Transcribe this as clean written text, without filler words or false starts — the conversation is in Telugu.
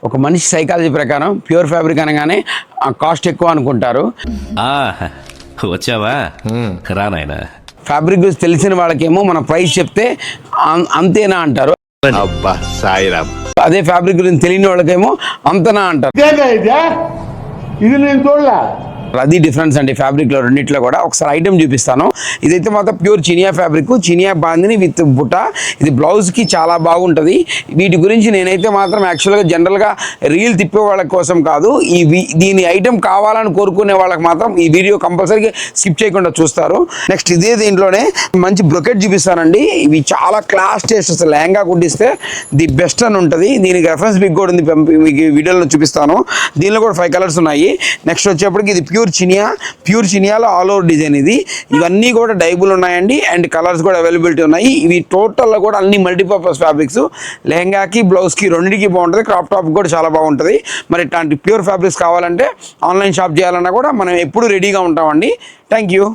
ఒక మనిషి సైకాలజీ ప్రకారం ప్యూర్ ఫ్యాబ్రిక్ అనగానే కాస్ట్ ఎక్కువ అనుకుంటారు. వచ్చావా రా నాయనా. ఫ్యాబ్రిక్ గురించి తెలిసిన వాళ్ళకేమో మన ప్రైస్ చెప్తే అంతేనా అంటారు. అబ్బా సాయిరామ్. అదే ఫ్యాబ్రిక్ గురించి తెలియని వాళ్ళకేమో అంతనా అంటారు. ఇది నేను చూడలే. అది డిఫరెన్స్ అండి ఫ్యాబ్రిక్లో రెండిట్లో కూడా. ఒకసారి ఐటమ్ చూపిస్తాను. ఇదైతే మాత్రం pure Chiniya fabric, Chiniya bandhani with బుట్ట. ఇది బ్లౌజ్కి చాలా బాగుంటుంది. వీటి గురించి నేనైతే మాత్రం యాక్చువల్గా జనరల్గా రీల్ తిప్పే వాళ్ళ కోసం కాదు, దీని ఐటమ్ కావాలని కోరుకునే వాళ్ళకి మాత్రం ఈ వీడియో కంపల్సరీగా స్కిప్ చేయకుండా చూస్తారు. నెక్స్ట్ ఇదే దీంట్లోనే మంచి బ్రొకెట్ చూపిస్తానండి. ఇవి చాలా క్లాస్ టేస్ట్, అసలు లెహంగా కుట్టిస్తే ది బెస్ట్ అని ఉంటుంది. దీనికి రెఫరెన్స్ బిగ్ కూడా ఉంది, మీకు వీడియోలో చూపిస్తాను. దీనిలో కూడా 5 కలర్స్ ఉన్నాయి. నెక్స్ట్ వచ్చేప్పటికి ఇది ప్యూర్ చినియాలో ఆల్ ఓవర్ డిజైన్. ఇవన్నీ కూడా డైబుల్ ఉన్నాయండి అండ్ కలర్స్ కూడా అవైలబిలిటీ ఉన్నాయి. ఇవి టోటల్లో కూడా అన్ని మల్టీపర్పస్ ఫ్యాబ్రిక్స్. లెహంగాకి బ్లౌజ్కి రెండింటికి బాగుంటుంది. క్రాప్ టాప్ కూడా చాలా బాగుంటుంది. మరి ఇట్లాంటి ప్యూర్ ఫ్యాబ్రిక్స్ కావాలంటే ఆన్లైన్ షాప్ చేయాలన్నా కూడా మనం ఎప్పుడు రెడీగా ఉంటామండి. Thank you.